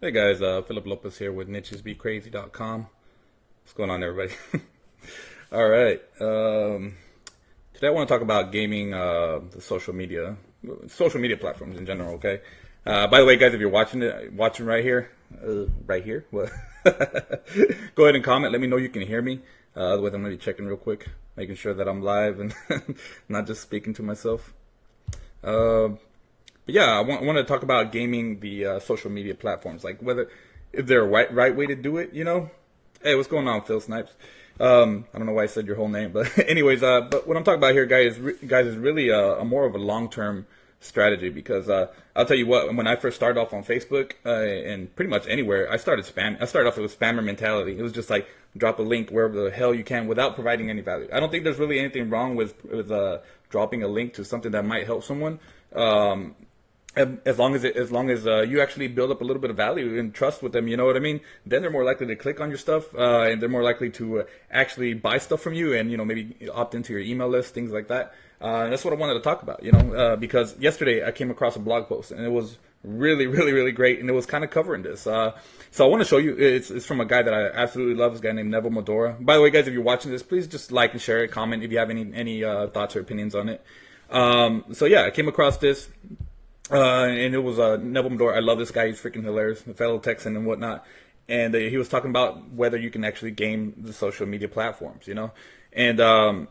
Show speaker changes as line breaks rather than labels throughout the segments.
Hey guys, Phillip Lopez here with nichesbecrazy.com. What's going on, everybody? All right. Today I want to talk about gaming, the social media platforms in general. Okay. By the way, guys, if you're watching right here, what? Go ahead and comment. Let me know you can hear me. Otherwise, I'm gonna be checking real quick, making sure that I'm live and not just speaking to myself. Uh, but yeah, I want to talk about gaming the social media platforms, like whether is there a right way to do it. Hey, what's going on, Phil Snipes? I don't know why I said your whole name, but anyways, but what I'm talking about here, guys, is really a more of a long-term strategy because I'll tell you what, when I first started off on Facebook and pretty much anywhere, I started spam. I started off with spammer mentality. It was just like drop a link wherever the hell you can without providing any value. I don't think there's really anything wrong with dropping a link to something that might help someone. As long as you actually build up a little bit of value and trust with them, you know what I mean? Then they're more likely to click on your stuff, and they're more likely to actually buy stuff from you, and maybe opt into your email list, things like that. And that's what I wanted to talk about, because yesterday I came across a blog post, and it was really, really, really great, and it was kind of covering this. So I want to show you. It's from a guy that I absolutely love. This guy named Neville. By the way, guys, if you're watching this, please just like and share it, comment if you have any thoughts or opinions on it. So yeah, I came across this. And it was Neville Medora. I love this guy. He's freaking hilarious, a fellow Texan and whatnot. And he was talking about whether you can actually game the social media platforms. And I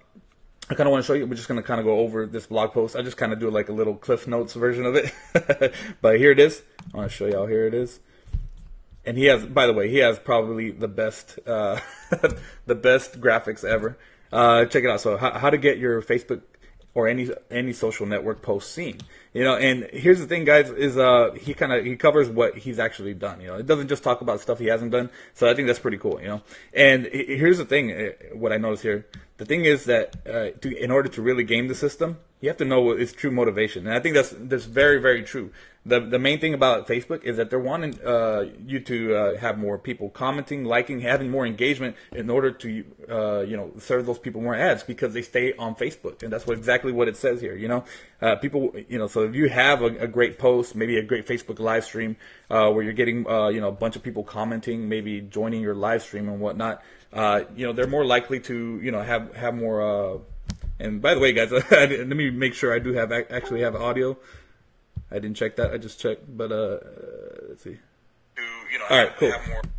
kind of want to show you. We're just going to kind of go over this blog post. I just kind of do like a little Cliff Notes version of it. But here it is. I want to show y'all. Here it is. And by the way, he has probably the best, the best graphics ever. Check it out. So how to get your Facebook or any social network post seen. And here's the thing, guys, is he covers what he's actually done. It doesn't just talk about stuff he hasn't done. So I think that's pretty cool. And here's the thing, what I noticed here. The thing is that in order to really game the system, you have to know its true motivation. And I think that's very, very true. The main thing about Facebook is that they're wanting you to have more people commenting, liking, having more engagement in order to serve those people more ads because they stay on Facebook, and that's exactly what it says here. People, so if you have a great post, maybe a great Facebook live stream where you're getting a bunch of people commenting, maybe joining your live stream and whatnot, they're more likely to have more. And by the way, guys, let me make sure I do actually have audio. I didn't check that. I just checked, but let's see. All right, cool.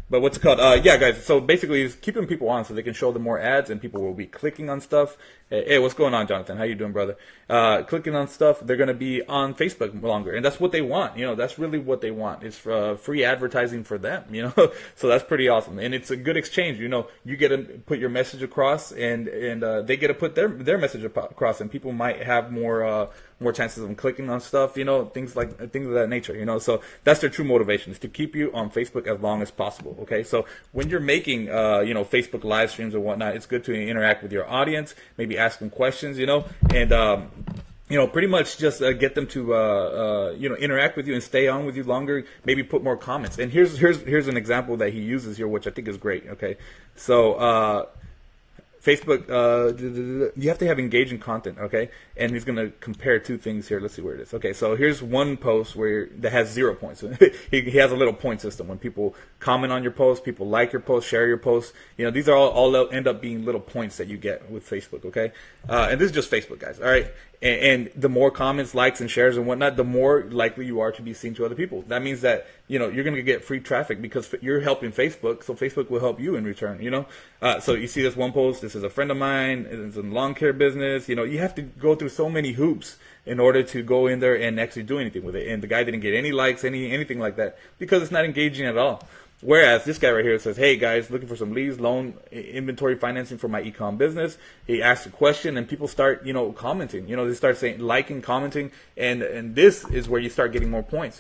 But what's it called? Yeah, guys. So basically, it's keeping people on so they can show them more ads, and people will be clicking on stuff. Hey, what's going on, Jonathan? How you doing, brother? Clicking on stuff. They're gonna be on Facebook longer, and that's what they want. That's really what they want. It's free advertising for them. So that's pretty awesome, and it's a good exchange. You get to put your message across, and they get to put their message across, and people might have more chances of clicking on stuff. Things of that nature. So that's their true motivation, is to keep you on Facebook as long as possible. Okay, so when you're making Facebook live streams or whatnot, it's good to interact with your audience, maybe ask them questions, and pretty much just get them to interact with you and stay on with you longer. Maybe put more comments. And here's an example that he uses here, which I think is great. Okay, so Facebook, you have to have engaging content, okay? And he's going to compare two things here. Let's see where it is. Okay, so here's one post that has 0 points. he has a little point system. When people comment on your post, people like your post, share your post, these are all end up being little points that you get with Facebook, okay? And this is just Facebook, guys, all right? And the more comments, likes, and shares and whatnot, the more likely you are to be seen to other people. That means that, you're going to get free traffic because you're helping Facebook, so Facebook will help you in return, So you see this one post, this is a friend of mine, it's in lawn care business, you have to go through so many hoops in order to go in there and actually do anything with it. And the guy didn't get any likes, anything like that, because it's not engaging at all. Whereas this guy right here says, hey guys, looking for some leads, loan, inventory financing for my e-com business. He asks a question and people start, commenting. They start saying, liking, commenting, and this is where you start getting more points,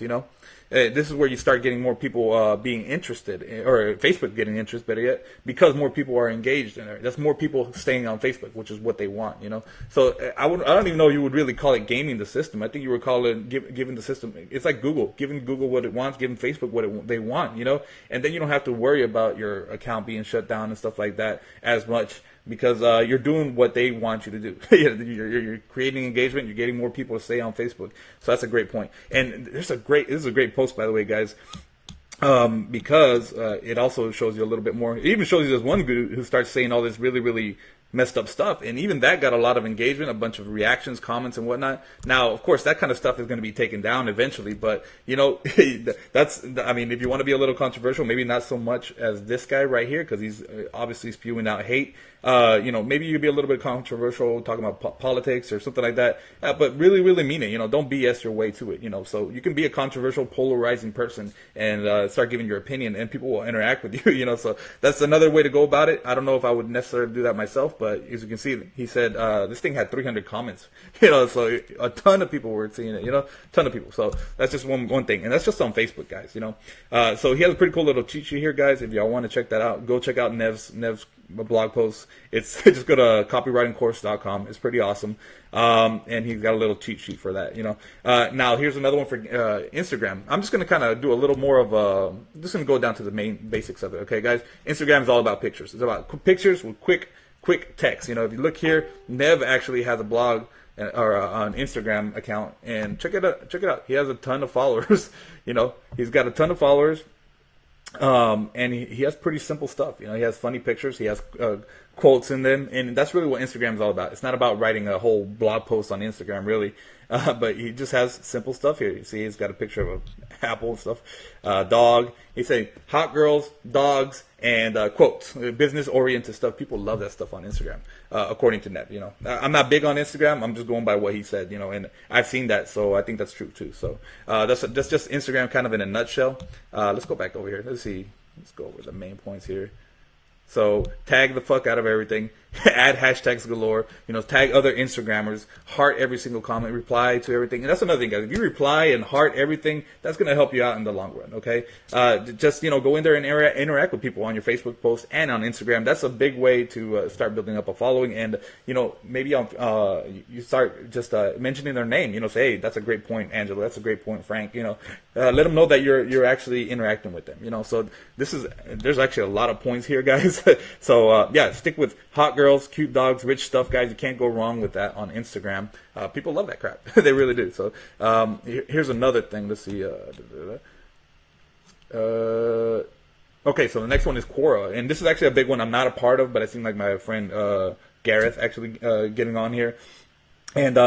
This is where you start getting more people being interested, or Facebook getting interest, better yet, because more people are engaged in it. That's more people staying on Facebook, which is what they want, So I don't even know if you would really call it gaming the system. I think you would call it giving the system. It's like Google, giving Google what it wants, giving Facebook what they want, And then you don't have to worry about your account being shut down and stuff like that as much, because you're doing what they want you to do. You're creating engagement. You're getting more people to stay on Facebook. So that's a great point. And this is a great post, by the way, guys. because it also shows you a little bit more. It even shows you this one dude who starts saying all this really, really messed up stuff, and even that got a lot of engagement, a bunch of reactions, comments, and whatnot. Now, of course, that kind of stuff is going to be taken down eventually, but you know, that's, I mean, if you want to be a little controversial, maybe not so much as this guy right here, because he's obviously spewing out hate. You know, maybe you could be a little bit controversial, talking about politics or something like that, but really, really mean it. You know, don't BS your way to it. You know, so you can be a controversial, polarizing person and start giving your opinion, and people will interact with you. You know, so that's another way to go about it. I don't know if I would necessarily do that myself, but as you can see, he said this thing had 300 comments. You know, so a ton of people were seeing it. You know, a ton of people. So that's just one thing, and that's just on Facebook, guys. You know, so he has a pretty cool little cheat sheet here, guys. If y'all want to check that out, go check out Nev's blog post. It's just go to copywritingcourse.com. It's pretty awesome. And he's got a little cheat sheet for that, you know. Now here's another one for Instagram. I'm just going to kind of do a little more of just going to go down to the main basics of it. Okay, guys, Instagram is all about pictures. It's about pictures with quick text. You know, if you look here, Nev actually has a blog or an Instagram account, and check it out. He has a ton of followers. You know, he's got a ton of followers. And he has pretty simple stuff. You know, he has funny pictures. He has quotes in them, and that's really what Instagram is all about. It's not about writing a whole blog post on Instagram, really, but he just has simple stuff here. You see, he's got a picture of an apple and stuff, dog. He's saying hot girls, dogs, and quotes, business-oriented stuff. People love that stuff on Instagram, according to Ned. You know, I'm not big on Instagram. I'm just going by what he said. You know, and I've seen that, so I think that's true too. So that's just Instagram, kind of in a nutshell. Let's go back over here. Let's see. Let's go over the main points here. So tag the fuck out of everything, add hashtags galore, you know, tag other Instagrammers, heart every single comment, reply to everything. And that's another thing, guys. If you reply and heart everything, that's going to help you out in the long run, okay? Just, you know, go in there and interact with people on your Facebook post and on Instagram. That's a big way to start building up a following. And, you know, maybe you start just mentioning their name, you know, say, hey, that's a great point, Angela. That's a great point, Frank. You know, let them know that you're actually interacting with them, you know. So there's actually a lot of points here, guys. So yeah, stick with hot girls, cute dogs, rich stuff, guys. You can't go wrong with that on Instagram. People love that crap. They really do. So here's another thing. Let's see. Okay, so the next one is Quora, and this is actually a big one I'm not a part of, but I seem like my friend Gareth actually getting on here. And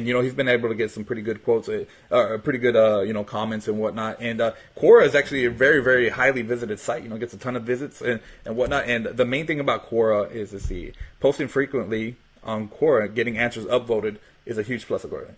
you know, he's been able to get some pretty good quotes, pretty good you know, comments and whatnot. And Quora is actually a very, very highly visited site. You know, gets a ton of visits and whatnot. And the main thing about Quora is posting frequently on Quora, getting answers upvoted is a huge plus of Quora.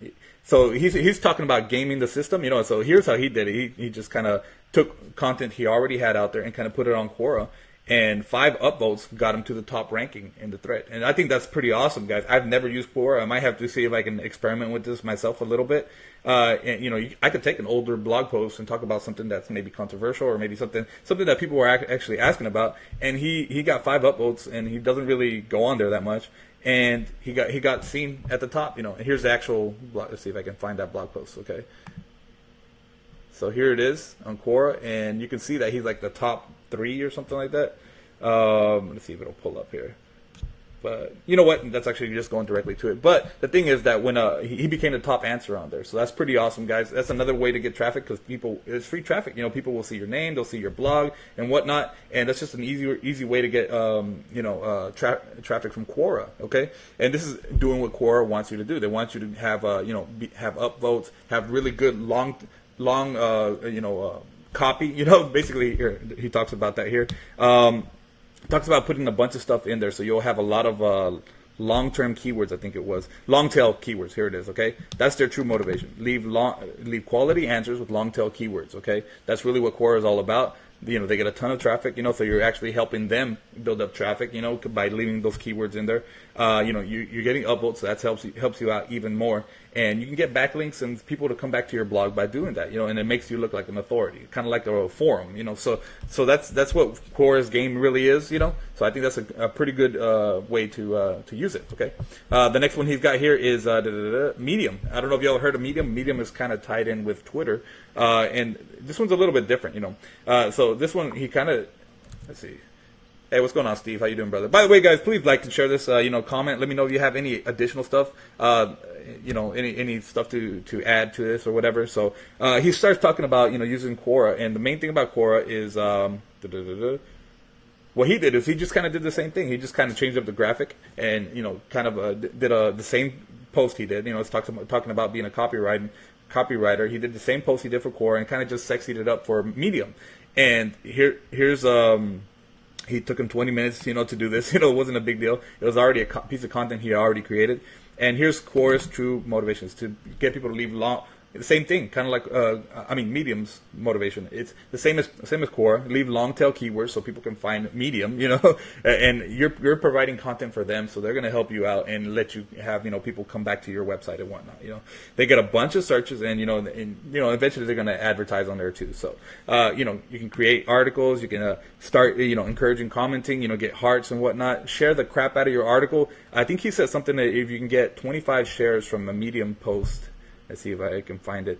So he's talking about gaming the system. You know, so here's how he did it. He just kind of took content he already had out there and kind of put it on Quora. And 5 upvotes got him to the top ranking in the thread. And I think that's pretty awesome, guys. I've never used Quora. I might have to see if I can experiment with this myself a little bit. And, you know, I could take an older blog post and talk about something that's maybe controversial or maybe something that people were actually asking about. And he got 5 upvotes, and he doesn't really go on there that much. And he got seen at the top, you know. And here's the actual blog. Let's see if I can find that blog post, okay? So here it is on Quora, and you can see that he's like the top 3 or something like that. Let's see if it'll pull up here. But you know what? That's actually just going directly to it. But the thing is that when he became the top answer on there, so that's pretty awesome, guys. That's another way to get traffic, because it's free traffic. You know, people will see your name, they'll see your blog and whatnot, and that's just an easy way to get you know, traffic from Quora. Okay, and this is doing what Quora wants you to do. They want you to have you know, have upvotes, have really good long you know, copy. You know, basically here he talks about that here. Talks about putting a bunch of stuff in there, so you'll have a lot of long-term keywords. I think it was long-tail keywords. Here it is. Okay, that's their true motivation. Leave quality answers with long-tail keywords. Okay, that's really what Quora is all about. You know, they get a ton of traffic. You know, so you're actually helping them build up traffic. You know, by leaving those keywords in there. You know, you're getting upvotes, so that helps you out even more. And you can get backlinks and people to come back to your blog by doing that, you know, and it makes you look like an authority, kind of like a forum, you know. So that's what Quora's game really is, you know. So I think that's a pretty good way to use it. Okay. The next one he's got here is Medium. I don't know if y'all heard of Medium. Medium is kind of tied in with Twitter, and this one's a little bit different, you know. So this one he kind of, let's see. Hey, what's going on, Steve? How you doing, brother? By the way, guys, please like and share this. Comment. Let me know if you have any additional stuff. Any stuff to add to this or whatever. So he starts talking about using Quora, and the main thing about Quora is what he did is he just kind of did the same thing. He just kind of changed up the graphic and kind of did the same post he did. It's talking about being a copywriter. He did the same post he did for Quora and kind of just sexied it up for Medium. And here's he took him 20 minutes, to do this. It wasn't a big deal. It was already a piece of content he already created. And here's Quora's true motivations to get people to leave long. The same thing, kind of like Medium's motivation. It's the same as Quora. Leave long tail keywords so people can find Medium, and you're providing content for them, so they're going to help you out and let you have people come back to your website and whatnot. They get a bunch of searches, and eventually they're going to advertise on there too. So you can create articles, you can start encouraging commenting, get hearts and whatnot. Share the crap out of your article. I think he said something that if you can get 25 shares from a Medium post. Let's see if I can find it.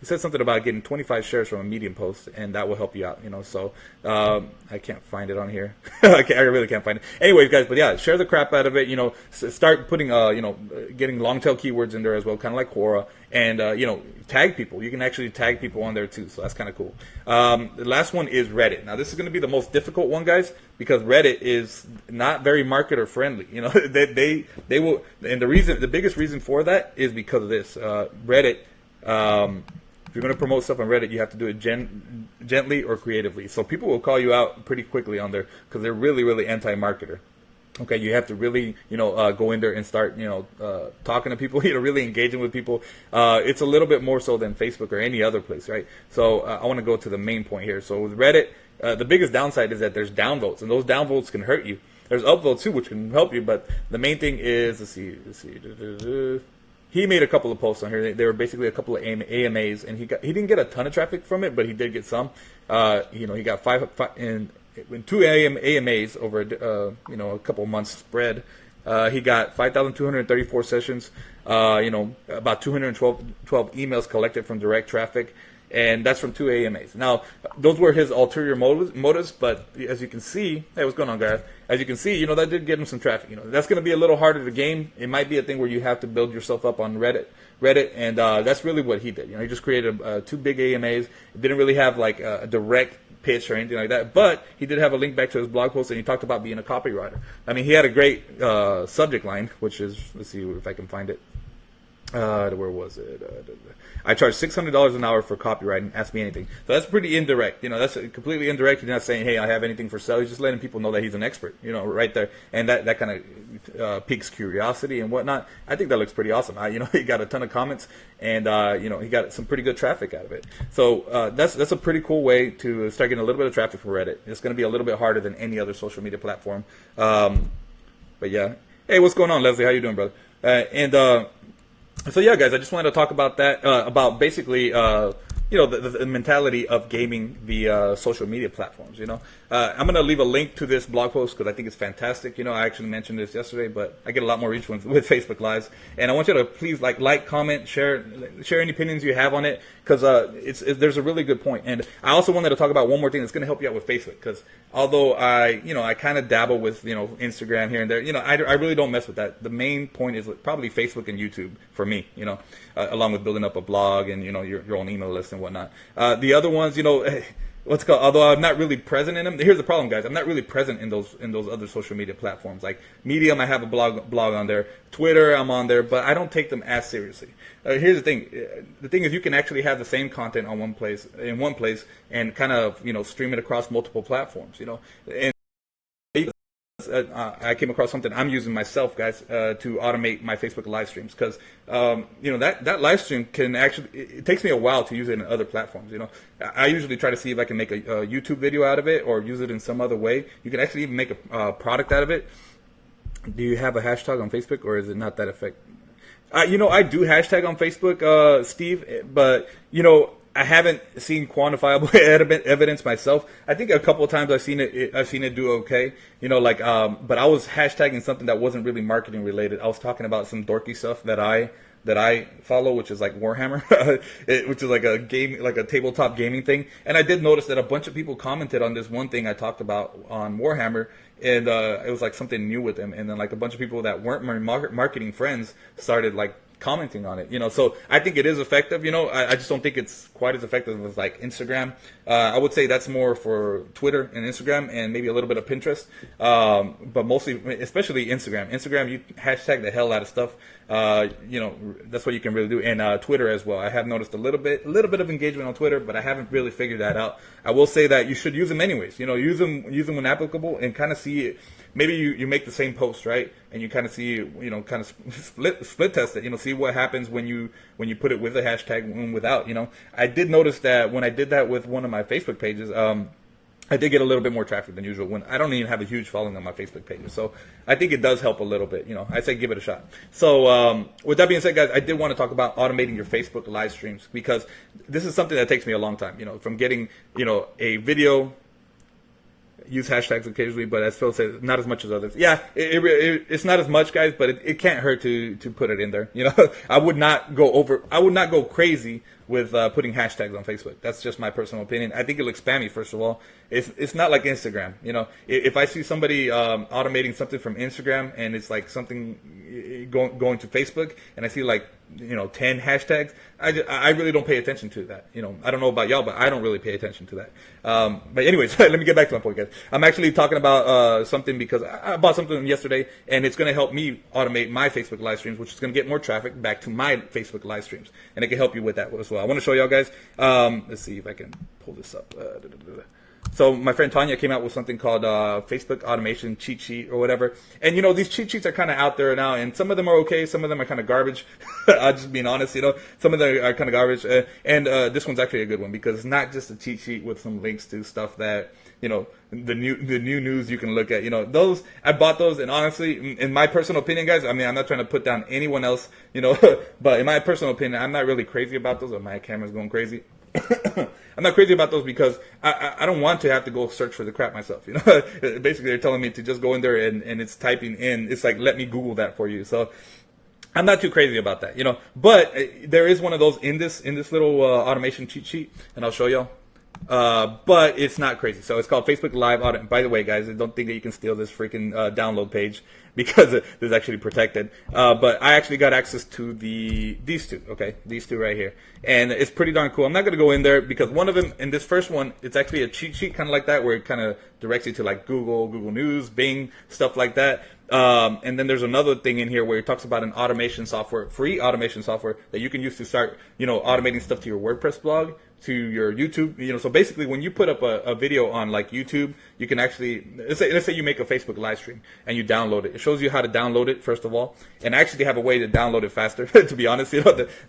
He said something about getting 25 shares from a Medium post, and that will help you out. So I can't find it on here. I really can't find it. Anyways, guys, but yeah, share the crap out of it. Start putting getting long tail keywords in there as well, kind of like Quora, and tag people. You can actually tag people on there too, so that's kind of cool. The last one is Reddit. Now this is going to be the most difficult one, guys, because Reddit is not very marketer friendly. They will, and the biggest reason for that is because of this. Reddit. If you're going to promote stuff on Reddit, you have to do it gently or creatively. So people will call you out pretty quickly on there because they're really, really anti-marketer. Okay, you have to really, go in there and start, talking to people, really engaging with people. It's a little bit more so than Facebook or any other place, right? So I want to go to the main point here. So with Reddit, the biggest downside is that there's downvotes, and those downvotes can hurt you. There's upvotes too, which can help you, but the main thing is, let's see. He made a couple of posts on here. They were basically a couple of AMAs, and he didn't get a ton of traffic from it, but he did get some. He got five in 2 AMAs over a couple of months spread. He got 5,234 sessions. About 212 emails collected from direct traffic. And that's from 2 AMAs. Now, those were his ulterior motives, but as you can see, hey, what's going on, guys? As you can see, that did get him some traffic. That's going to be a little harder to game. It might be a thing where you have to build yourself up on Reddit, and that's really what he did. He just created 2 big AMAs. It didn't really have like a direct pitch or anything like that, but he did have a link back to his blog post, and he talked about being a copywriter. He had a great subject line, which is, let's see if I can find it. Where was it? I charge $600 an hour for copywriting. Ask me anything. So that's pretty indirect. That's completely indirect. He's not saying, hey, I have anything for sale. He's just letting people know that he's an expert, right there. And that kind of piques curiosity and whatnot. I think that looks pretty awesome. He got a ton of comments, and he got some pretty good traffic out of it. So that's a pretty cool way to start getting a little bit of traffic for Reddit. It's going to be a little bit harder than any other social media platform. But yeah. Hey, what's going on, Leslie? How you doing, brother? So yeah, guys, I just wanted to talk about that, about basically, the mentality of gaming the social media platforms. I'm going to leave a link to this blog post because I think it's fantastic. I actually mentioned this yesterday, but I get a lot more reach with Facebook Lives. And I want you to please like, comment, share any opinions you have on it, because there's a really good point. And I also wanted to talk about one more thing that's going to help you out with Facebook, because although I kind of dabble with Instagram here and there, I really don't mess with that. The main point is probably Facebook and YouTube for me, along with building up a blog and your own email list and whatnot. The other ones, although I'm not really present in them. Here's the problem, guys. I'm not really present in those other social media platforms. Like Medium, I have a blog on there. Twitter, I'm on there, but I don't take them as seriously. Here's the thing. The thing is, you can actually have the same content on one place, and kind of stream it across multiple platforms. And I came across something I'm using myself, guys, to automate my Facebook live streams, because that live stream can actually, it takes me a while to use it in other platforms. I usually try to see if I can make a YouTube video out of it or use it in some other way. You can actually even make a product out of it. Do you have a hashtag on Facebook, or is it not that effective? I do hashtag on Facebook, Steve, but I haven't seen quantifiable evidence myself. I think a couple of times I've seen it do okay. Like but I was hashtagging something that wasn't really marketing related. I was talking about some dorky stuff that I follow, which is like Warhammer, which is like a game, like a tabletop gaming thing. And I did notice that a bunch of people commented on this one thing I talked about on Warhammer, and it was like something new with them. And then like a bunch of people that weren't my marketing friends started like commenting on it. So I think it is effective. I just don't think it's quite as effective as like Instagram. I would say that's more for Twitter and Instagram and maybe a little bit of Pinterest, but mostly, especially Instagram, you hashtag the hell out of stuff. That's what you can really do. And Twitter as well. I have noticed a little bit of engagement on Twitter, but I haven't really figured that out. I will say that you should use them anyways. Use them when applicable, and kind of see it. Maybe you make the same post, right? And you kind of see, kind of split test it, see what happens when you put it with a hashtag and without, I did notice that when I did that with one of my Facebook pages, I did get a little bit more traffic than usual when I don't even have a huge following on my Facebook pages. So I think it does help a little bit. I say give it a shot. So with that being said, guys, I did want to talk about automating your Facebook live streams, because this is something that takes me a long time, from getting, a video. Use hashtags occasionally, but as Phil said, not as much as others. Yeah, it's not as much, guys, but it can't hurt to put it in there. I would not go crazy with putting hashtags on Facebook. That's just my personal opinion. I think it looks spammy, first of all. It's not like Instagram. If I see somebody automating something from Instagram and it's like something going to Facebook, and I see like 10 hashtags, I really don't pay attention to that. I don't know about y'all, but I don't really pay attention to that. But anyways, let me get back to my point, guys. I'm actually talking about something because I bought something yesterday, and it's going to help me automate my Facebook live streams, which is going to get more traffic back to my Facebook live streams, and it can help you with that as well. I want to show y'all guys. Let's see if I can pull this up. So my friend Tanya came out with something called Facebook automation cheat sheet or whatever. And these cheat sheets are kind of out there now, and some of them are okay, some of them are kind of garbage. I'm just being honest, some of them are kind of garbage. And this one's actually a good one, because it's not just a cheat sheet with some links to stuff that the new news you can look at. Those, I bought those, and honestly, in my personal opinion, guys, I mean, I'm not trying to put down anyone else, but in my personal opinion, I'm not really crazy about those. Or my camera's going crazy. I'm not crazy about those because I don't want to have to go search for the crap myself. Basically, they're telling me to just go in there and it's typing in. It's like, let me Google that for you. So I'm not too crazy about that, But there is one of those in this little automation cheat sheet, and I'll show y'all. But it's not crazy. So it's called Facebook Live Audit. By the way, guys, don't think that you can steal this freaking download page, because this is actually protected. But I actually got access to these two, okay? These two right here. And it's pretty darn cool. I'm not going to go in there because one of them, in this first one, it's actually a cheat sheet kind of like that, where it kind of directs you to like Google News, Bing, stuff like that. And then there's another thing in here where it talks about an automation software, free automation software that you can use to start, automating stuff to your WordPress blog, to your YouTube. So basically when you put up a video on like YouTube, you can actually, let's say you make a Facebook live stream and you download it. It shows you how to download it, first of all, and I actually have a way to download it faster, to be honest,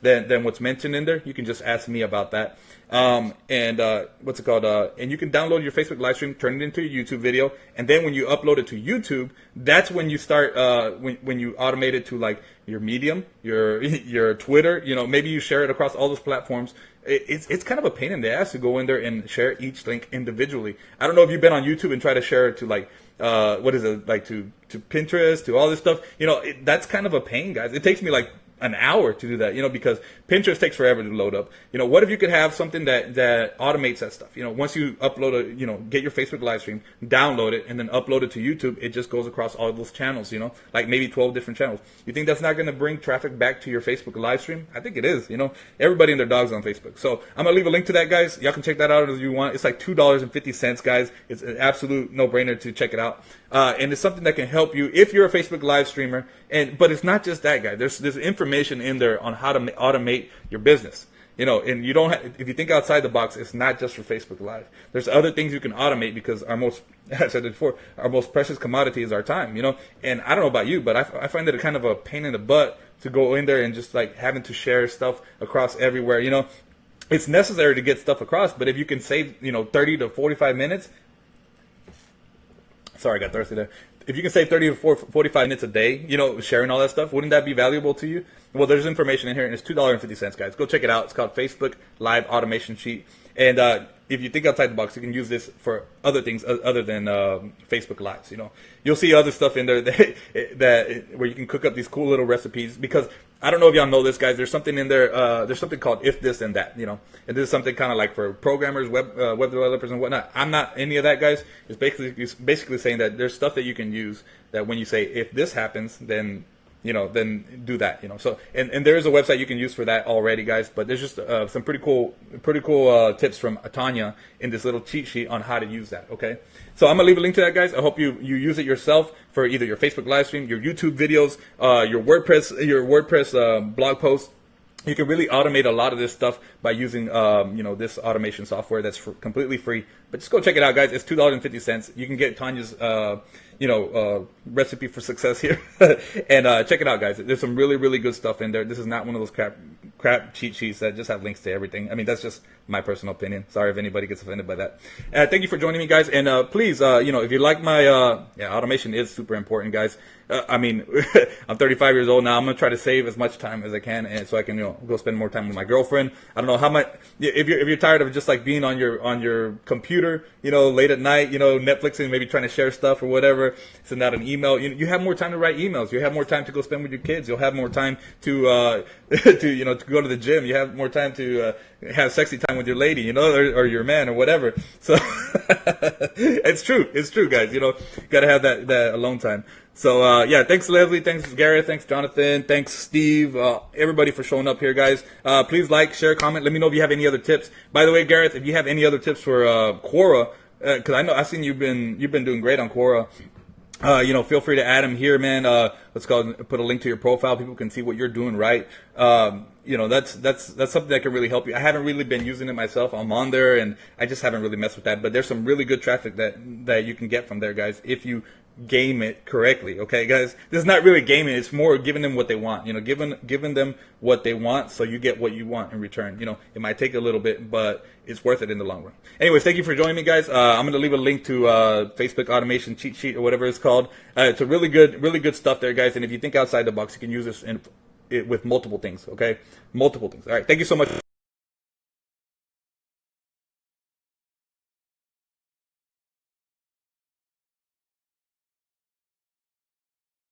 than what's mentioned in there. You can just ask me about that. And what's it called? And you can download your Facebook live stream, turn it into a YouTube video, and then when you upload it to YouTube, that's when you start, when you automate it to like your Medium, your Twitter, maybe you share it across all those platforms. It's kind of a pain in the ass to go in there and share each link individually. I don't know if you've been on YouTube and try to share it to like, what is it, like to Pinterest, to all this stuff. That's kind of a pain, guys. It takes me like an hour to do that, because Pinterest takes forever to load up. What if you could have something that automates that stuff? Once you upload get your Facebook live stream, download it, and then upload it to YouTube, it just goes across all those channels, like maybe 12 different channels. You think that's not going to bring traffic back to your Facebook live stream? I think it is, Everybody and their dog's on Facebook. So I'm going to leave a link to that, guys. Y'all can check that out if you want. It's like $2.50, guys. It's an absolute no-brainer to check it out. And it's something that can help you if you're a Facebook live streamer. But it's not just that, guys. There's information in there on how to automate your business. And you don't have, if you think outside the box, it's not just for Facebook Live. There's other things you can automate, because our most, as I said before, our most precious commodity is our time, And I don't know about you, but I find it a kind of a pain in the butt to go in there and just like having to share stuff across everywhere, It's necessary to get stuff across, but if you can save, 30 to 45 minutes, sorry, I got thirsty there. if you can save 30 to 45 minutes a day, you know, sharing all that stuff, wouldn't that be valuable to you? Well, there's information in here, and it's $2.50, guys. Go check it out. It's called Facebook Live Automation Sheet. And if you think outside the box, you can use this for other things other than Facebook Lives. You know, you'll see other stuff in there that where you can cook up these cool little recipes. Because I don't know if y'all know this, guys. There's something in there. There's something called if this and that. You know, and this is something kind of like for programmers, web developers, and whatnot. I'm not any of that, guys. It's basically saying that there's stuff that you can use that when you say if this happens, then you know, then do that, you know. So, and there is a website you can use for that already, guys. But there's just some pretty cool tips from Tanya in this little cheat sheet on how to use that. Okay. So I'm gonna leave a link to that, guys. I hope you use it yourself for either your Facebook live stream, your YouTube videos, your WordPress blog posts. You can really automate a lot of this stuff by using, you know, this automation software that's completely free. But just go check it out, guys. It's $2.50. You can get Tanya's, you know, recipe for success here, and check it out, guys. There's some really good stuff in there. This is not one of those crap cheat sheets that just have links to everything. I mean, that's just my personal opinion. Sorry if anybody gets offended by that. Thank you for joining me, guys. And please, you know, if you like my automation is super important, guys. I mean, I'm 35 years old now. I'm gonna try to save as much time as I can, and so I can, you know, go spend more time with my girlfriend. I don't know how much. If you're tired of just like being on your computer, you know, late at night, you know, Netflixing, maybe trying to share stuff or whatever, send out an email. You have more time to write emails. You have more time to go spend with your kids. You'll have more time to you know, to go to the gym. You have more time to have sexy time with your lady, you know, or your man or whatever. So it's true, guys. You know, gotta have that alone time. So, yeah, thanks, Leslie. Thanks, Gareth. Thanks, Jonathan. Thanks, Steve. Everybody for showing up here, guys. Please like, share, comment. Let me know if you have any other tips. By the way, Gareth, if you have any other tips for Quora, because I've seen you've been doing great on Quora. You know, feel free to add him here, man. Let's go and put a link to your profile. People can see what you're doing right. You know, that's something that can really help you. I haven't really been using it myself. I'm on there, and I just haven't really messed with that. But there's some really good traffic that you can get from there, guys, if you game it correctly. Okay, guys, this is not really gaming. It's more giving them what they want. You know, giving them what they want, so you get what you want in return. You know, it might take a little bit, but it's worth it in the long run. Anyways, thank you for joining me, guys. I'm gonna leave a link to Facebook automation cheat sheet or whatever it's called. It's a really good stuff there, guys. And if you think outside the box, you can use this with multiple things. Okay, multiple things. All right, thank you so much.